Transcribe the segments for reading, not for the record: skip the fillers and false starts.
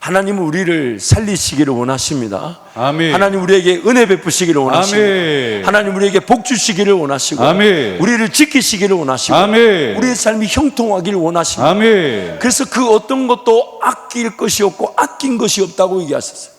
하나님은 우리를 살리시기를 원하십니다. 아멘. 하나님 우리에게 은혜 베푸시기를 원하십니다. 아멘. 하나님 우리에게 복 주시기를 원하시고, 아멘. 우리를 지키시기를 원하시고, 아멘. 우리의 삶이 형통하기를 원하십니다. 아멘. 그래서 그 어떤 것도 아낄 것이 없고 아낀 것이 없다고 얘기하셨어요.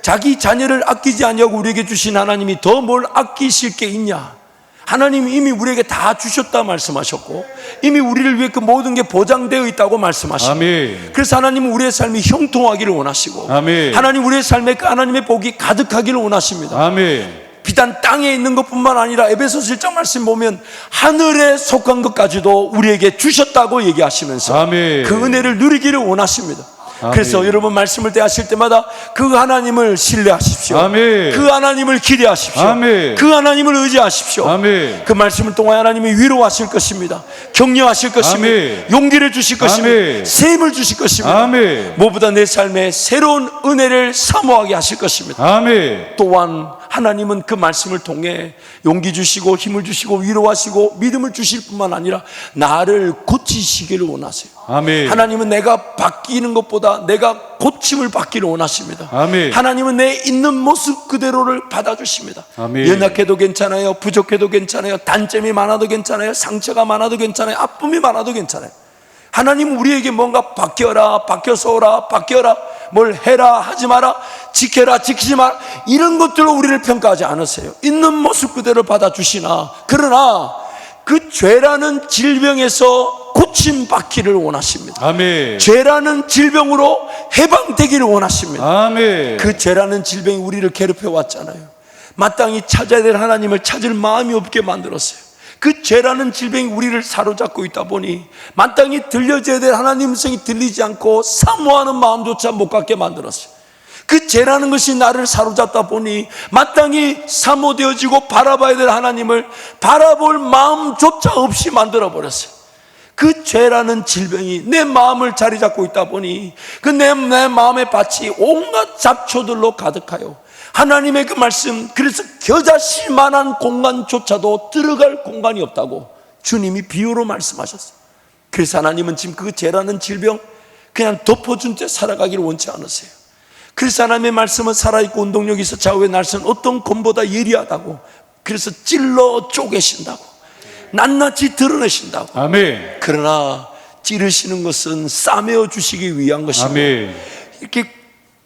자기 자녀를 아끼지 않냐고 우리에게 주신 하나님이 더 뭘 아끼실 게 있냐? 하나님이 이미 우리에게 다 주셨다 말씀하셨고, 이미 우리를 위해 그 모든 게 보장되어 있다고 말씀하시고, 아멘. 그래서 하나님은 우리의 삶이 형통하기를 원하시고, 아멘. 하나님 우리의 삶에 그 하나님의 복이 가득하기를 원하십니다. 아멘. 비단 땅에 있는 것뿐만 아니라 에베소서 1장 말씀 보면 하늘에 속한 것까지도 우리에게 주셨다고 얘기하시면서 아멘. 그 은혜를 누리기를 원하십니다. 아멘. 그래서 여러분 말씀을 대하실 때마다 그 하나님을 신뢰하십시오. 아멘. 그 하나님을 기대하십시오. 아멘. 그 하나님을 의지하십시오. 아멘. 그 말씀을 통해 하나님이 위로하실 것입니다. 격려하실 것입니다. 아멘. 용기를 주실 것입니다. 아멘. 셈을 주실 것입니다. 아멘. 무엇보다 내 삶에 새로운 은혜를 사모하게 하실 것입니다. 아멘. 또한 하나님은 그 말씀을 통해 용기 주시고 힘을 주시고 위로하시고 믿음을 주실 뿐만 아니라 나를 고치시기를 원하세요. 아멘. 하나님은 내가 바뀌는 것보다 내가 고침을 받기를 원하십니다. 아멘. 하나님은 내 있는 모습 그대로를 받아주십니다. 아멘. 연약해도 괜찮아요. 부족해도 괜찮아요. 단점이 많아도 괜찮아요. 상처가 많아도 괜찮아요. 아픔이 많아도 괜찮아요. 하나님은 우리에게 뭔가 바뀌어라, 바뀌어서 오라, 바뀌어라, 뭘 해라, 하지 마라, 지켜라, 지키지 마라, 이런 것들로 우리를 평가하지 않으세요. 있는 모습 그대로 받아주시나, 그러나 그 죄라는 질병에서 고침받기를 원하십니다. 아멘. 죄라는 질병으로 해방되기를 원하십니다. 아멘. 그 죄라는 질병이 우리를 괴롭혀 왔잖아요. 마땅히 찾아야 될 하나님을 찾을 마음이 없게 만들었어요. 그 죄라는 질병이 우리를 사로잡고 있다 보니 마땅히 들려져야 될 하나님 음성이 들리지 않고 사모하는 마음조차 못 갖게 만들었어요. 그 죄라는 것이 나를 사로잡다 보니 마땅히 사모되어지고 바라봐야 될 하나님을 바라볼 마음조차 없이 만들어버렸어요. 그 죄라는 질병이 내 마음을 자리 잡고 있다 보니 그 내 마음의 밭이 온갖 잡초들로 가득하여 하나님의 그 말씀, 그래서 겨자씨 만한 공간조차도 들어갈 공간이 없다고 주님이 비유로 말씀하셨어요. 그래서 하나님은 지금 그 죄라는 질병 그냥 덮어준 채 살아가기를 원치 않으세요. 그래서 하나님의 말씀은 살아있고 운동력이 있어 좌우의 날선 어떤 검보다 예리하다고, 그래서 찔러 쪼개신다고, 낱낱이 드러내신다고. 아멘. 그러나 찌르시는 것은 싸매어 주시기 위한 것이고, 아멘. 이렇게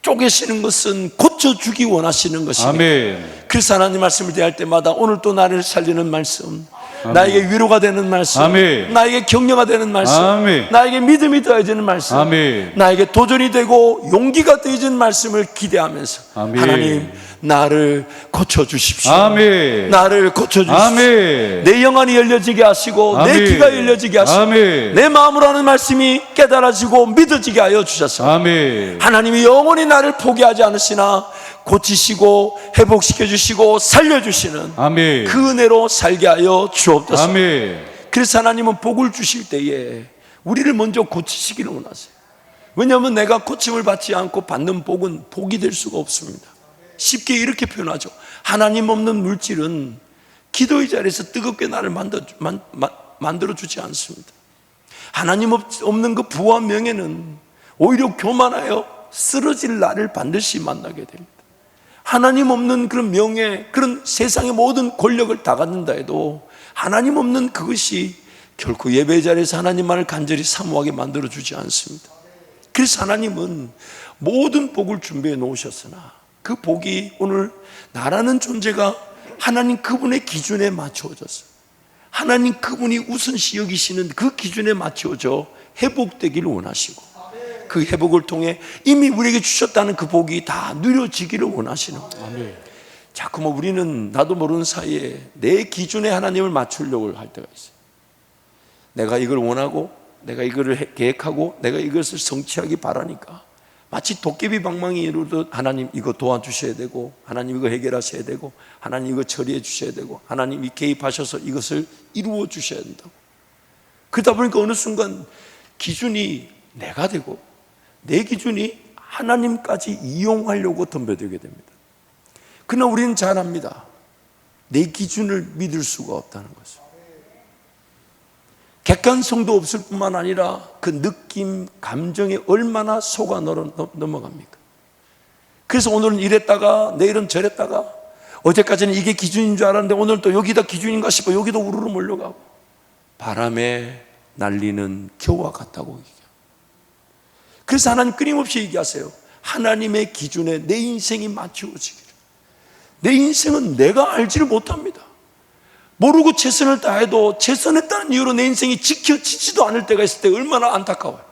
쪼개시는 것은 고쳐주기 원하시는 것입니다. 아멘. 그래서 하나님 말씀을 대할 때마다 오늘 또 나를 살리는 말씀, 나에게 위로가 되는 말씀, 아멘. 나에게 격려가 되는 말씀, 아멘. 나에게 믿음이 더해지는 말씀, 아멘. 나에게 도전이 되고 용기가 더해지는 말씀을 기대하면서 아멘. 하나님 나를 고쳐주십시오. 아멘. 나를 고쳐주십시오. 아멘. 내 영안이 열려지게 하시고 내 아멘. 귀가 열려지게 하시고 아멘. 내 마음으로 하는 말씀이 깨달아지고 믿어지게 하여 주셔서 아멘. 하나님이 영원히 나를 포기하지 않으시나 고치시고 회복시켜 주시고 살려주시는 아멘. 그 은혜로 살게 하여 주옵소서. 아멘. 그래서 하나님은 복을 주실 때에 우리를 먼저 고치시기를 원하세요. 왜냐하면 내가 고침을 받지 않고 받는 복은 복이 될 수가 없습니다. 쉽게 이렇게 표현하죠. 하나님 없는 물질은 기도의 자리에서 뜨겁게 나를 만들어주지 않습니다. 하나님 없는 그 부와 명예는 오히려 교만하여 쓰러질 날을 반드시 만나게 됩니다. 하나님 없는 그런 명예, 그런 세상의 모든 권력을 다 갖는다 해도 하나님 없는 그것이 결코 예배의 자리에서 하나님만을 간절히 사모하게 만들어주지 않습니다. 그래서 하나님은 모든 복을 준비해 놓으셨으나 그 복이 오늘 나라는 존재가 하나님 그분의 기준에 맞춰졌어요. 하나님 그분이 우선시 여기시는 그 기준에 맞춰져 회복되기를 원하시고 그 회복을 통해 이미 우리에게 주셨다는 그 복이 다 누려지기를 원하시는 거예요. 자꾸 우리는 나도 모르는 사이에 내 기준에 하나님을 맞추려고 할 때가 있어요. 내가 이걸 원하고 내가 이걸 계획하고 내가 이것을 성취하기 바라니까 마치 도깨비 방망이 이루듯 하나님 이거 도와주셔야 되고 하나님 이거 해결하셔야 되고 하나님 이거 처리해 주셔야 되고 하나님이 개입하셔서 이것을 이루어 주셔야 된다고. 그러다 보니까 어느 순간 기준이 내가 되고 내 기준이 하나님까지 이용하려고 덤벼들게 됩니다. 그러나 우리는 잘 압니다. 내 기준을 믿을 수가 없다는 것을. 객관성도 없을 뿐만 아니라 그 느낌, 감정에 얼마나 속아 넘어갑니까? 그래서 오늘은 이랬다가 내일은 저랬다가, 어제까지는 이게 기준인 줄 알았는데 오늘 또 여기다 기준인가 싶어 여기도 우르르 몰려가고, 바람에 날리는 겨와 같다고 얘기해요. 그래서 하나님 끊임없이 얘기하세요. 하나님의 기준에 내 인생이 맞추어지기를. 내 인생은 내가 알지를 못합니다. 모르고 최선을 다해도 최선했다는 이유로 내 인생이 지켜지지도 않을 때가 있을 때 얼마나 안타까워요.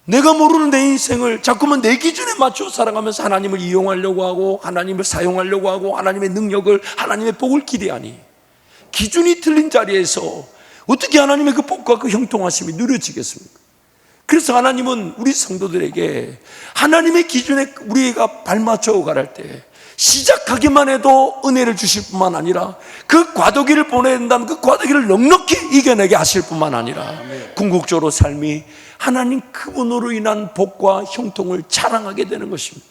내가 모르는 내 인생을 자꾸만 내 기준에 맞춰 살아가면서 하나님을 이용하려고 하고, 하나님을 사용하려고 하고, 하나님의 능력을, 하나님의 복을 기대하니, 기준이 틀린 자리에서 어떻게 하나님의 그 복과 그 형통하심이 누려지겠습니까? 그래서 하나님은 우리 성도들에게 하나님의 기준에 우리가 발맞춰 가랄 때 시작하기만 해도 은혜를 주실 뿐만 아니라 그 과도기를 보내야 된다면 그 과도기를 넉넉히 이겨내게 하실 뿐만 아니라 궁극적으로 삶이 하나님 그분으로 인한 복과 형통을 자랑하게 되는 것입니다.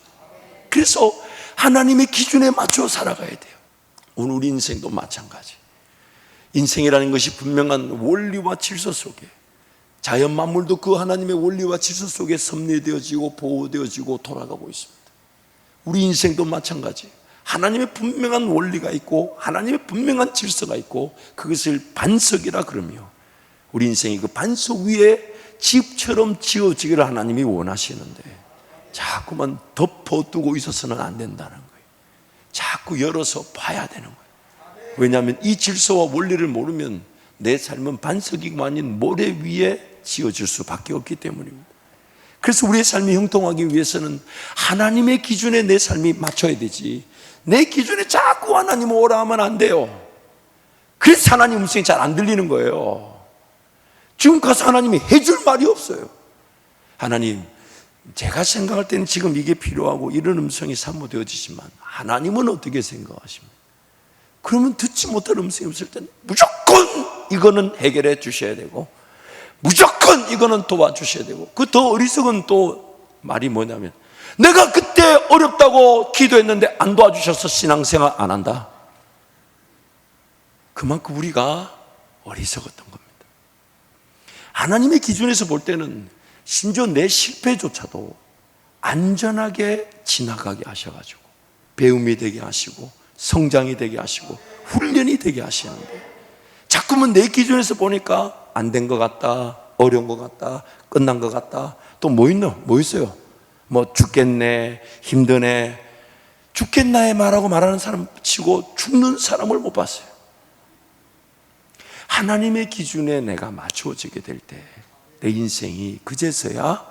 그래서 하나님의 기준에 맞춰 살아가야 돼요. 오늘 우리 인생도 마찬가지. 인생이라는 것이 분명한 원리와 질서 속에, 자연 만물도 그 하나님의 원리와 질서 속에 섭리되어지고 보호되어지고 돌아가고 있습니다. 우리 인생도 마찬가지. 하나님의 분명한 원리가 있고 하나님의 분명한 질서가 있고 그것을 반석이라 그러며, 우리 인생이 그 반석 위에 집처럼 지어지기를 하나님이 원하시는데 자꾸만 덮어두고 있어서는 안 된다는 거예요. 자꾸 열어서 봐야 되는 거예요. 왜냐하면 이 질서와 원리를 모르면 내 삶은 반석이 아닌 모래 위에 지어질 수밖에 없기 때문입니다. 그래서 우리의 삶이 형통하기 위해서는 하나님의 기준에 내 삶이 맞춰야 되지, 내 기준에 자꾸 하나님 오라 하면 안 돼요. 그래서 하나님 음성이 잘 안 들리는 거예요. 지금 가서 하나님이 해줄 말이 없어요. 하나님, 제가 생각할 때는 지금 이게 필요하고 이런 음성이 사모되어지지만 하나님은 어떻게 생각하십니까? 그러면 듣지 못할 음성이 없을 때는 무조건 이거는 해결해 주셔야 되고, 무조건 이거는 도와주셔야 되고, 그 더 어리석은 또 말이 뭐냐면, 내가 그때 어렵다고 기도했는데 안 도와주셔서 신앙생활 안 한다. 그만큼 우리가 어리석었던 겁니다. 하나님의 기준에서 볼 때는 심지어 내 실패조차도 안전하게 지나가게 하셔가지고 배움이 되게 하시고 성장이 되게 하시고 훈련이 되게 하시는데, 자꾸만 내 기준에서 보니까 안 된 것 같다, 어려운 것 같다, 끝난 것 같다, 또 뭐 있어요? 뭐 죽겠네, 힘드네. 죽겠나에 말하는 사람 치고 죽는 사람을 못 봤어요. 하나님의 기준에 내가 맞추어지게 될 때 내 인생이 그제서야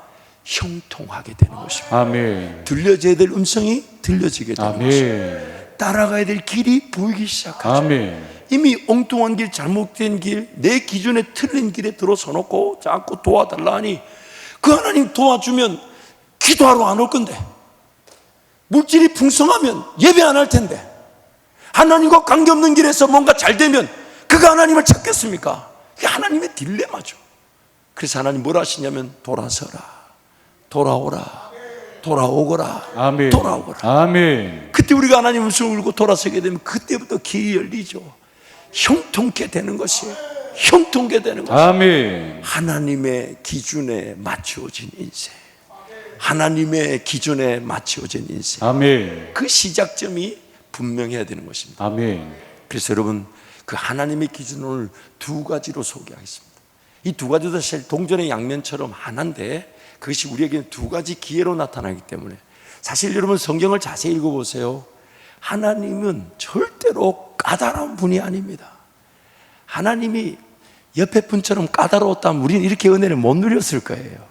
형통하게 되는 것입니다. 아멘. 들려져야 될 음성이 들려지게 되는 아멘. 것입니다. 따라가야 될 길이 보이기 시작하죠. 아멘. 이미 엉뚱한 길, 잘못된 길, 내 기준에 틀린 길에 들어서 놓고 자꾸 도와달라 하니, 그 하나님 도와주면 기도하러 안 올 건데, 물질이 풍성하면 예배 안 할 텐데, 하나님과 관계없는 길에서 뭔가 잘 되면 그가 하나님을 찾겠습니까? 그게 하나님의 딜레마죠. 그래서 하나님 뭘 하시냐면, 돌아서라, 돌아오라, 돌아오거라, 아멘. 돌아오거라. 아멘. 그때 우리가 하나님 음성을 울고 돌아서게 되면 그때부터 길이 열리죠. 형통케 되는 것이에요. 형통케 되는 것이에요. 아멘. 하나님의 기준에 맞추어진 인생, 하나님의 기준에 맞추어진 인생, 아멘. 그 시작점이 분명해야 되는 것입니다. 아멘. 그래서 여러분, 그 하나님의 기준을 두 가지로 소개하겠습니다. 이 두 가지도 사실 동전의 양면처럼 하나인데, 그것이 우리에게는 두 가지 기회로 나타나기 때문에, 사실 여러분 성경을 자세히 읽어보세요. 하나님은 절대로 까다로운 분이 아닙니다. 하나님이 옆에 분처럼 까다로웠다면 우리는 이렇게 은혜를 못 누렸을 거예요.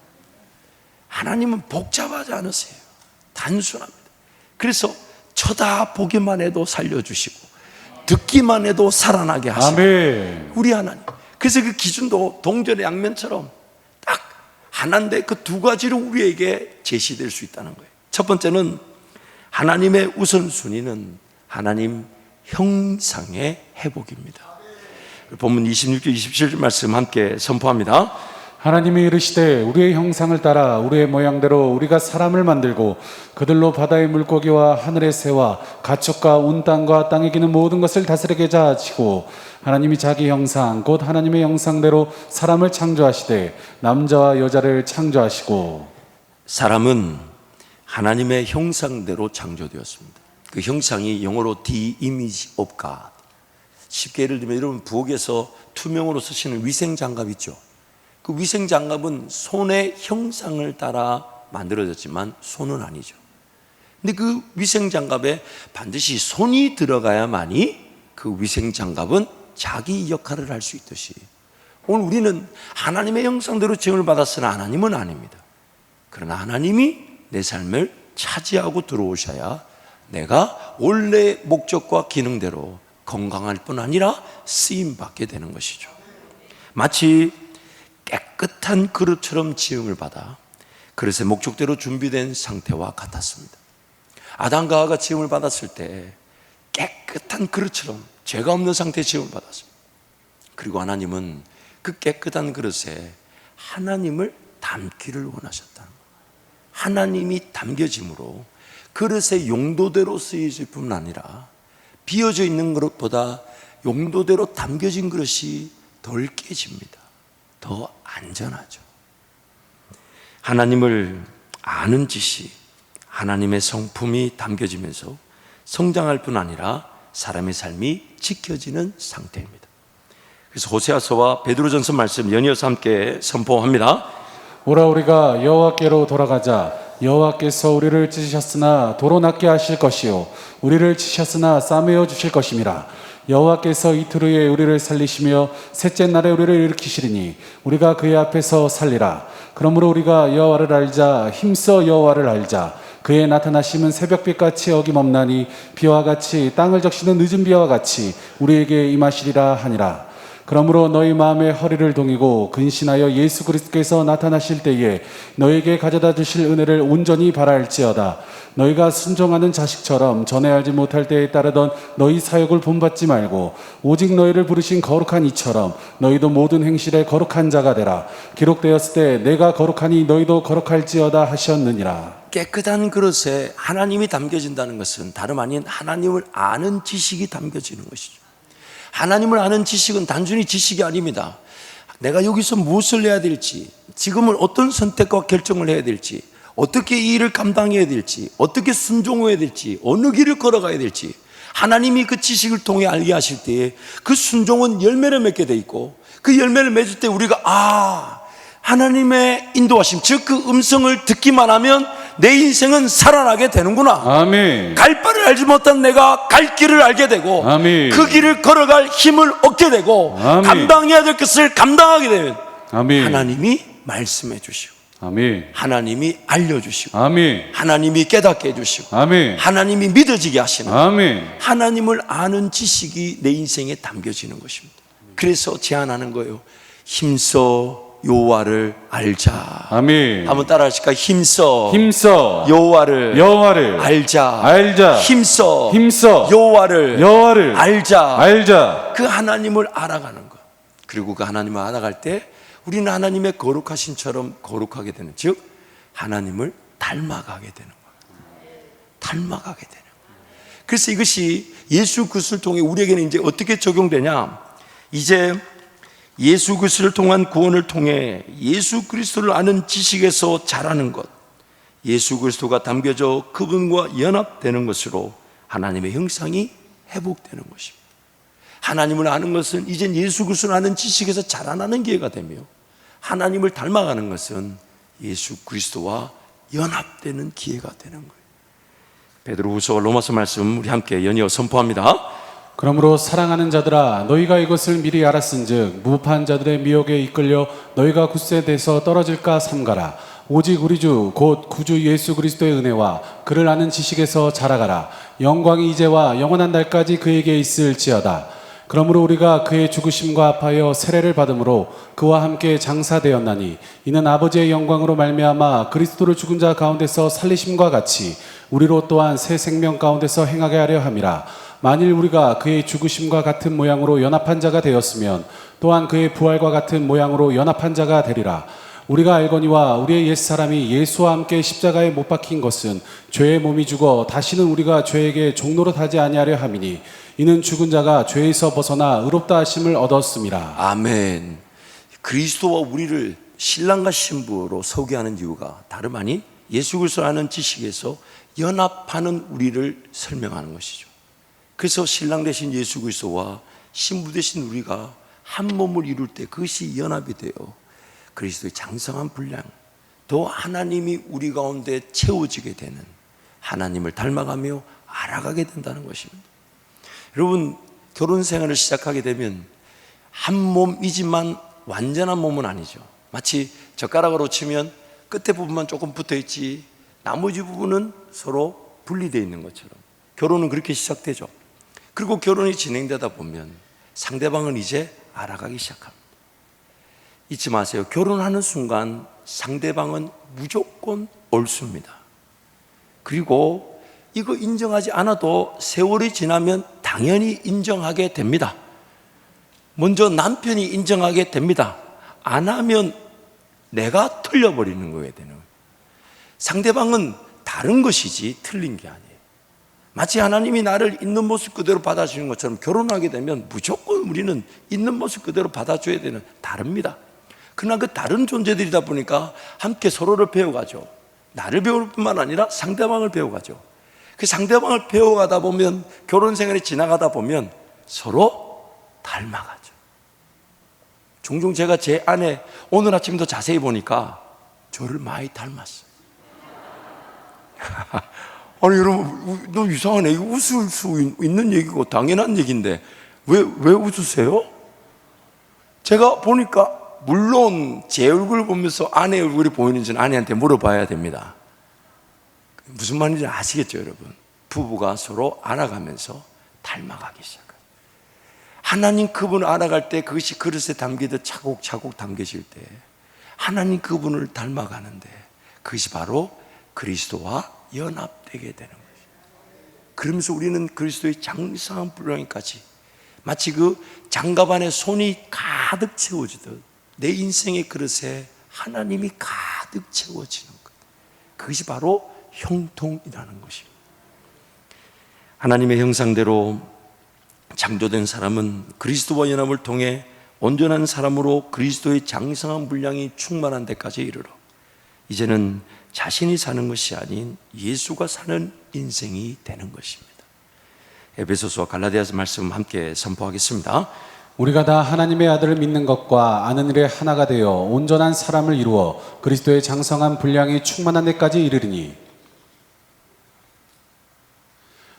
하나님은 복잡하지 않으세요. 단순합니다. 그래서 쳐다보기만 해도 살려주시고 듣기만 해도 살아나게 하시고, 아멘. 우리 하나님. 그래서 그 기준도 동전의 양면처럼 딱 하나인데 그 두 가지로 우리에게 제시될 수 있다는 거예요. 첫 번째는 하나님의 우선순위는 하나님 형상의 회복입니다. 본문 26절 27절 말씀 함께 선포합니다. 하나님이 이르시되 우리의 형상을 따라 우리의 모양대로 우리가 사람을 만들고 그들로 바다의 물고기와 하늘의 새와 가축과 온 땅과 땅에 기는 모든 것을 다스리게 하시고 하나님이 자기 형상 곧 하나님의 형상대로 사람을 창조하시되 남자와 여자를 창조하시고. 사람은 하나님의 형상대로 창조되었습니다. 그 형상이 영어로 The image of God. 쉽게 예를 들면 여러분 부엌에서 투명으로 쓰시는 위생장갑 있죠. 그 위생장갑은 손의 형상을 따라 만들어졌지만 손은 아니죠. 근데 그 위생장갑에 반드시 손이 들어가야만이 그 위생장갑은 자기 역할을 할 수 있듯이 오늘 우리는 하나님의 형상대로 지음을 받았으나 하나님은 아닙니다. 그러나 하나님이 내 삶을 차지하고 들어오셔야 내가 원래의 목적과 기능대로 건강할 뿐 아니라 쓰임받게 되는 것이죠. 마치 깨끗한 그릇처럼 지음을 받아 그릇의 목적대로 준비된 상태와 같았습니다. 아담과 하와가 지음을 받았을 때 깨끗한 그릇처럼 죄가 없는 상태에 지음을 받았습니다. 그리고 하나님은 그 깨끗한 그릇에 하나님을 담기를 원하셨다는 거예요. 하나님이 담겨짐으로 그릇의 용도대로 쓰여질 뿐 아니라 비어져 있는 그릇보다 용도대로 담겨진 그릇이 덜 깨집니다. 더 안전하죠. 하나님을 아는 지식, 하나님의 성품이 담겨지면서 성장할 뿐 아니라 사람의 삶이 지켜지는 상태입니다. 그래서 호세아서와 베드로전서 말씀 연이어서 함께 선포합니다. 오라 우리가 여호와께로 돌아가자. 여호와께서 우리를 찢으셨으나 도로 낫게 하실 것이요 우리를 치셨으나 싸매어 주실 것임이라. 여호와께서 이틀 후에 우리를 살리시며 셋째 날에 우리를 일으키시리니 우리가 그의 앞에서 살리라. 그러므로 우리가 여호와를 알자. 힘써 여호와를 알자. 그의 나타나심은 새벽빛같이 어김없나니 비와 같이 땅을 적시는 늦은 비와 같이 우리에게 임하시리라 하니라. 그러므로 너희 마음의 허리를 동이고 근신하여 예수 그리스도께서 나타나실 때에 너에게 가져다 주실 은혜를 온전히 바랄지어다. 너희가 순종하는 자식처럼 전에 알지 못할 때에 따르던 너희 사역을 본받지 말고 오직 너희를 부르신 거룩한 이처럼 너희도 모든 행실에 거룩한 자가 되라. 기록되었을 때 내가 거룩하니 너희도 거룩할지어다 하셨느니라. 깨끗한 그릇에 하나님이 담겨진다는 것은 다름 아닌 하나님을 아는 지식이 담겨지는 것이죠. 하나님을 아는 지식은 단순히 지식이 아닙니다. 내가 여기서 무엇을 해야 될지, 지금은 어떤 선택과 결정을 해야 될지, 어떻게 이 일을 감당해야 될지, 어떻게 순종해야 될지, 어느 길을 걸어가야 될지 하나님이 그 지식을 통해 알게 하실 때에 그 순종은 열매를 맺게 돼 있고 그 열매를 맺을 때 우리가 하나님의 인도하심, 즉 그 음성을 듣기만 하면 내 인생은 살아나게 되는구나. 아멘. 갈 바를 알지 못한 내가 갈 길을 알게 되고 아멘. 그 길을 걸어갈 힘을 얻게 되고 아멘. 감당해야 될 것을 감당하게 되면 아멘. 하나님이 말씀해 주시고 아멘. 하나님이 알려주시고 아멘. 하나님이 깨닫게 해주시고 아멘. 하나님이 믿어지게 하시는 아멘. 하나님을 아는 지식이 내 인생에 담겨지는 것입니다. 그래서 제안하는 거예요. 힘써 여호와를 알자. 아멘. 한번 따라 하실까요? 힘써 여호와를 알자. 힘써 여호와를 알자. 그 하나님을 알아가는 것. 그리고 그 하나님을 알아갈 때 우리는 하나님의 거룩하심처럼 거룩하게 되는, 즉 하나님을 닮아가게 되는 거예요. 닮아가게 되는 거예요. 그래서 이것이 예수 그리스도를 통해 우리에게는 이제 어떻게 적용되냐? 이제 예수 그리스도를 통한 구원을 통해 예수 그리스도를 아는 지식에서 자라는 것, 예수 그리스도가 담겨져 그분과 연합되는 것으로 하나님의 형상이 회복되는 것입니다. 하나님을 아는 것은 이젠 예수 그리스도를 아는 지식에서 자라나는 기회가 되며, 하나님을 닮아가는 것은 예수 그리스도와 연합되는 기회가 되는 거예요. 베드로후서와 로마서 말씀 우리 함께 연이어 선포합니다. 그러므로 사랑하는 자들아, 너희가 이것을 미리 알았은즉 무법한 자들의 미혹에 이끌려 너희가 굳세돼서 떨어질까 삼가라. 오직 우리 주 곧 구주 예수 그리스도의 은혜와 그를 아는 지식에서 자라가라. 영광이 이제와 영원한 날까지 그에게 있을지어다. 그러므로 우리가 그의 죽으심과 합하여 세례를 받음으로 그와 함께 장사되었나니 이는 아버지의 영광으로 말미암아 그리스도를 죽은 자 가운데서 살리심과 같이 우리로 또한 새 생명 가운데서 행하게 하려 함이라. 만일 우리가 그의 죽으심과 같은 모양으로 연합한 자가 되었으면 또한 그의 부활과 같은 모양으로 연합한 자가 되리라. 우리가 알거니와 우리의 옛사람이 예수와 함께 십자가에 못 박힌 것은 죄의 몸이 죽어 다시는 우리가 죄에게 종노릇하지 아니하려 함이니 이는 죽은 자가 죄에서 벗어나 의롭다 하심을 얻었음이라. 아멘. 그리스도와 우리를 신랑과 신부로 소개하는 이유가 다름 아닌 예수 그리스도라는 지식에서 연합하는 우리를 설명하는 것이죠. 그래서 신랑 되신 예수 그리스도와 신부 되신 우리가 한 몸을 이룰 때 그것이 연합이 되어 그리스도의 장성한 분량, 더 하나님이 우리 가운데 채워지게 되는, 하나님을 닮아가며 알아가게 된다는 것입니다. 여러분, 결혼 생활을 시작하게 되면 한 몸이지만 완전한 몸은 아니죠. 마치 젓가락으로 치면 끝에 부분만 조금 붙어있지 나머지 부분은 서로 분리되어 있는 것처럼 결혼은 그렇게 시작되죠. 그리고 결혼이 진행되다 보면 상대방을 이제 알아가기 시작합니다. 잊지 마세요. 결혼하는 순간 상대방은 무조건 옳습니다. 그리고 이거 인정하지 않아도 세월이 지나면 당연히 인정하게 됩니다. 먼저 남편이 인정하게 됩니다. 안 하면 내가 틀려버리는 거예요. 상대방은 다른 것이지 틀린 게 아니에요. 마치 하나님이 나를 있는 모습 그대로 받아주는 것처럼 결혼하게 되면 무조건 우리는 있는 모습 그대로 받아줘야 되는, 다릅니다. 그러나 그 다른 존재들이다 보니까 함께 서로를 배워가죠. 나를 배울 뿐만 아니라 상대방을 배워가죠. 그 상대방을 배워가다 보면, 결혼 생활이 지나가다 보면 서로 닮아가죠. 종종 제가 제 아내 오늘 아침도 자세히 보니까 저를 많이 닮았어요. 아니 여러분, 너 이상하네. 이거 웃을 수 있는 얘기고 당연한 얘기인데 왜 웃으세요? 제가 보니까 물론 제 얼굴 보면서 아내 얼굴이 보이는지는 아내한테 물어봐야 됩니다. 무슨 말인지 아시겠죠, 여러분? 부부가 서로 알아가면서 닮아가기 시작해요. 하나님 그분을 알아갈 때 그것이 그릇에 담기듯 차곡차곡 담겨질 때 하나님 그분을 닮아가는데 그것이 바로 그리스도와 연합되게 되는 것이에요. 그러면서 우리는 그리스도의 장성한 분량까지 마치 그 장갑 안에 손이 가득 채워지듯 내 인생의 그릇에 하나님이 가득 채워지는 것, 그것이 바로 형통이라는 것입니다. 하나님의 형상대로 창조된 사람은 그리스도와 연합을 통해 온전한 사람으로 그리스도의 장성한 분량이 충만한 데까지 이르러 이제는 자신이 사는 것이 아닌 예수가 사는 인생이 되는 것입니다. 에베소서와 갈라디아서 말씀 함께 선포하겠습니다. 우리가 다 하나님의 아들을 믿는 것과 아는 일에 하나가 되어 온전한 사람을 이루어 그리스도의 장성한 분량이 충만한 데까지 이르리니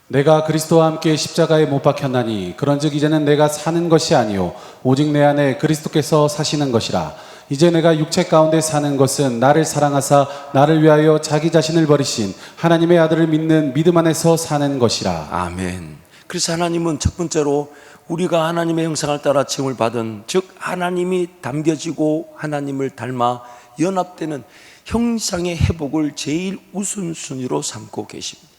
내가 그리스도와 함께 십자가에 못 박혔나니 그런즉 이제는 내가 사는 것이 아니요 오직 내 안에 그리스도께서 사시는 것이라. 이제 내가 육체 가운데 사는 것은 나를 사랑하사 나를 위하여 자기 자신을 버리신 하나님의 아들을 믿는 믿음 안에서 사는 것이라. 아멘. 그래서 하나님은 첫 번째로 우리가 하나님의 형상을 따라 지음을 받은, 즉 하나님이 담겨지고 하나님을 닮아 연합되는 형상의 회복을 제일 우선순위로 삼고 계십니다.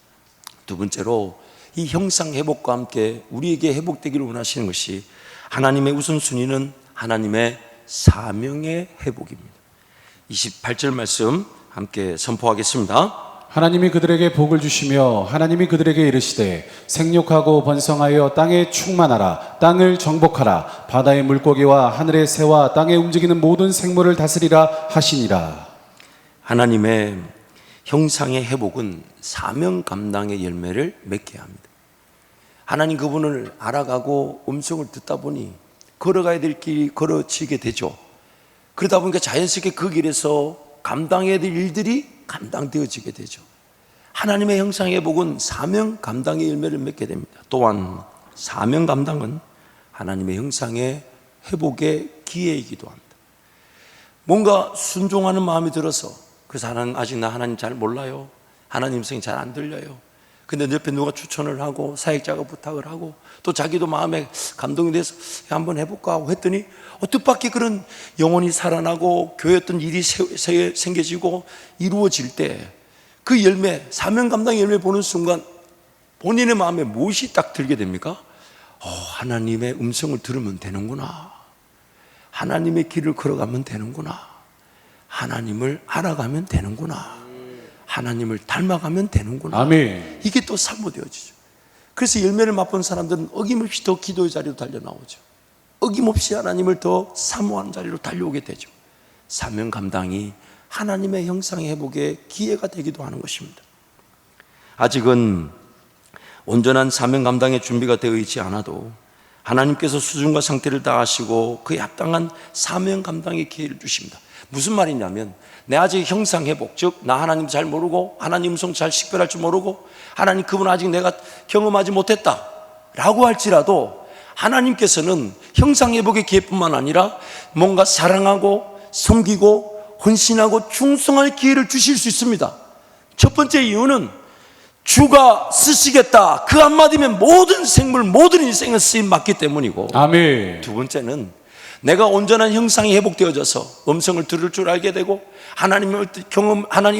두 번째로 이 형상 회복과 함께 우리에게 회복되기를 원하시는 것이, 하나님의 우선순위는 하나님의 사명의 회복입니다. 28절 말씀 함께 선포하겠습니다. 하나님이 그들에게 복을 주시며 하나님이 그들에게 이르시되 생육하고 번성하여 땅에 충만하라. 땅을 정복하라. 바다의 물고기와 하늘의 새와 땅에 움직이는 모든 생물을 다스리라 하시니라. 하나님의 형상의 회복은 사명 감당의 열매를 맺게 합니다. 하나님 그분을 알아가고 음성을 듣다 보니 걸어가야 될 길이 걸어지게 되죠. 그러다 보니까 자연스럽게 그 길에서 감당해야 될 일들이 감당되어지게 되죠. 하나님의 형상의 회복은 사명 감당의 열매를 맺게 됩니다. 또한 사명 감당은 하나님의 형상의 회복의 기회이기도 합니다. 뭔가 순종하는 마음이 들어서, 그래서 하나님, 아직 나 하나님 잘 몰라요, 하나님 음성이 잘 안 들려요. 근데 옆에 누가 추천을 하고 사역자가 부탁을 하고 또 자기도 마음에 감동이 돼서 한번 해볼까 하고 했더니 뜻밖의 그런 영혼이 살아나고 교회 어떤 일이 생겨지고 이루어질 때 그 열매, 사명 감당 열매 보는 순간 본인의 마음에 무엇이 딱 들게 됩니까? 하나님의 음성을 들으면 되는구나. 하나님의 길을 걸어가면 되는구나. 하나님을 알아가면 되는구나. 하나님을 닮아가면 되는구나. 아멘. 이게 또 사모되어지죠. 그래서 열매를 맛본 사람들은 어김없이 더 기도의 자리로 달려나오죠. 어김없이 하나님을 더 사모하는 자리로 달려오게 되죠. 사명 감당이 하나님의 형상의 회복의 기회가 되기도 하는 것입니다. 아직은 온전한 사명 감당의 준비가 되어 있지 않아도 하나님께서 수준과 상태를 다하시고 그에 합당한 사명 감당의 기회를 주십니다. 무슨 말이냐면 내 아직 형상 회복, 즉 나 하나님 잘 모르고 하나님 음성 잘 식별할 줄 모르고 하나님 그분 아직 내가 경험하지 못했다 라고 할지라도 하나님께서는 형상 회복의 기회뿐만 아니라 뭔가 사랑하고 섬기고 헌신하고 충성할 기회를 주실 수 있습니다. 첫 번째 이유는 주가 쓰시겠다 그 한마디면 모든 생물 모든 인생의 쓰임 맞기 때문이고, 아멘. 두 번째는 내가 온전한 형상이 회복되어져서 음성을 들을 줄 알게 되고 하나님의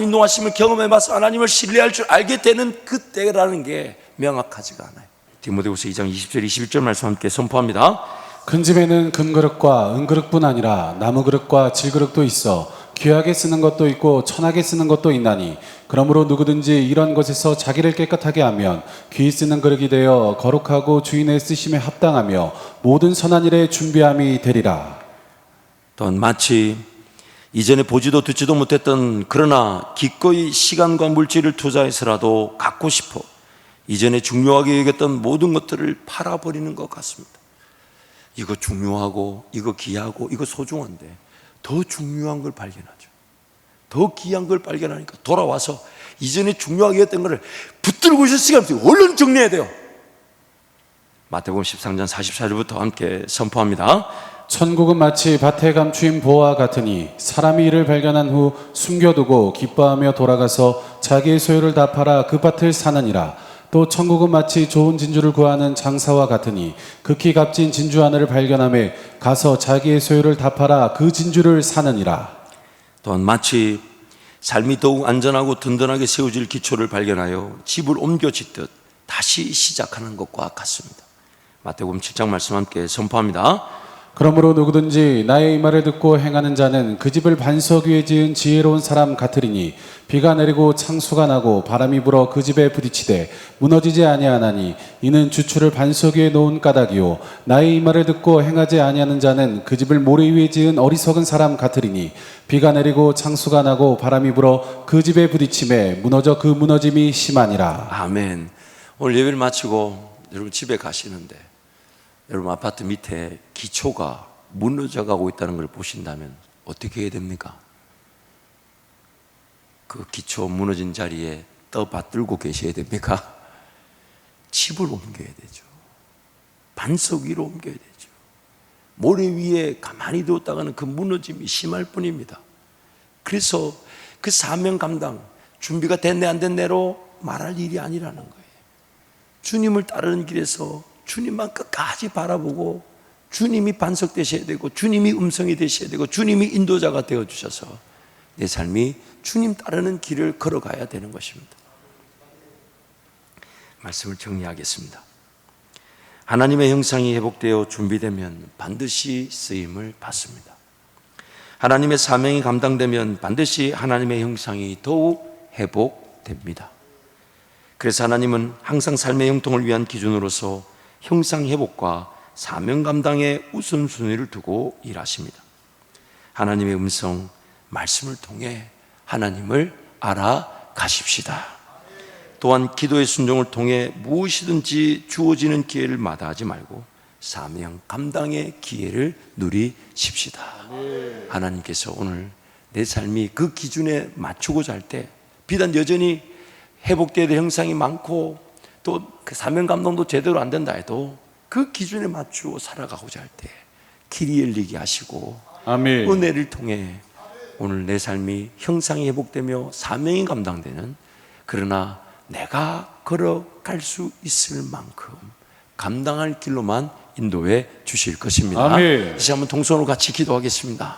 인도하심을 경험해봐서 하나님을 신뢰할 줄 알게 되는 그때라는 게 명확하지가 않아요. 디모데후서 2장 20절 21절 말씀 함께 선포합니다. 큰 집에는 금그릇과 은그릇뿐 아니라 나무그릇과 질그릇도 있어 귀하게 쓰는 것도 있고 천하게 쓰는 것도 있나니 그러므로 누구든지 이런 것에서 자기를 깨끗하게 하면 귀히 쓰는 그릇이 되어 거룩하고 주인의 쓰심에 합당하며 모든 선한 일에 준비함이 되리라. 또한 마치 이전에 보지도 듣지도 못했던 그러나 기꺼이 시간과 물질을 투자해서라도 갖고 싶어 이전에 중요하게 여겼던 모든 것들을 팔아버리는 것 같습니다. 이거 중요하고 이거 귀하고 이거 소중한데 더 중요한 걸 발견하죠. 더 귀한 걸 발견하니까 돌아와서 이전에 중요하게 했던 것을 붙들고 있을 시간 없어요. 얼른 정리해야 돼요. 마태복음 13장 44절부터 함께 선포합니다. 천국은 마치 밭에 감추인 보와 같으니 사람이 이를 발견한 후 숨겨두고 기뻐하며 돌아가서 자기의 소유를 다 팔아 그 밭을 사느니라. 또 천국은 마치 좋은 진주를 구하는 장사와 같으니 극히 값진 진주 하나를 발견하며 가서 자기의 소유를 다 팔아 그 진주를 사느니라. 또한 마치 삶이 더욱 안전하고 든든하게 세워질 기초를 발견하여 집을 옮겨 짓듯 다시 시작하는 것과 같습니다. 마태복음 7장 말씀 함께 선포합니다. 그러므로 누구든지 나의 이 말을 듣고 행하는 자는 그 집을 반석 위에 지은 지혜로운 사람 같으리니 비가 내리고 창수가 나고 바람이 불어 그 집에 부딪히되 무너지지 아니하나니 이는 주추를 반석 위에 놓은 까닭이요 나의 이 말을 듣고 행하지 아니하는 자는 그 집을 모래 위에 지은 어리석은 사람 같으리니 비가 내리고 창수가 나고 바람이 불어 그 집에 부딪히매 무너져 그 무너짐이 심하니라. 아멘. 오늘 예배를 마치고 여러분 집에 가시는데 여러분 아파트 밑에 기초가 무너져 가고 있다는 걸 보신다면 어떻게 해야 됩니까? 그 기초 무너진 자리에 떠받들고 계셔야 됩니까? 집을 옮겨야 되죠. 반석 위로 옮겨야 되죠. 모래 위에 가만히 두었다가는 그 무너짐이 심할 뿐입니다. 그래서 그 사명 감당 준비가 됐네 안 됐네로 말할 일이 아니라는 거예요. 주님을 따르는 길에서 주님만 끝까지 바라보고 주님이 반석 되셔야 되고 주님이 음성이 되셔야 되고 주님이 인도자가 되어주셔서 내 삶이 주님 따르는 길을 걸어가야 되는 것입니다. 말씀을 정리하겠습니다. 하나님의 형상이 회복되어 준비되면 반드시 쓰임을 받습니다. 하나님의 사명이 감당되면 반드시 하나님의 형상이 더욱 회복됩니다. 그래서 하나님은 항상 삶의 형통을 위한 기준으로서 형상 회복과 사명 감당의 우선순위를 두고 일하십니다. 하나님의 음성, 말씀을 통해 하나님을 알아가십시다. 또한 기도의 순종을 통해 무엇이든지 주어지는 기회를 마다하지 말고 사명 감당의 기회를 누리십시다. 하나님께서 오늘 내 삶이 그 기준에 맞추고자 할 때 비단 여전히 회복되어야 될 형상이 많고 또 그 사명 감당도 제대로 안 된다 해도 그 기준에 맞추고 살아가고자 할 때 길이 열리게 하시고 아멘. 은혜를 통해 오늘 내 삶이 형상이 회복되며 사명이 감당되는, 그러나 내가 걸어갈 수 있을 만큼 감당할 길로만 인도해 주실 것입니다. 아멘. 이제 한번 동선으로 같이 기도하겠습니다.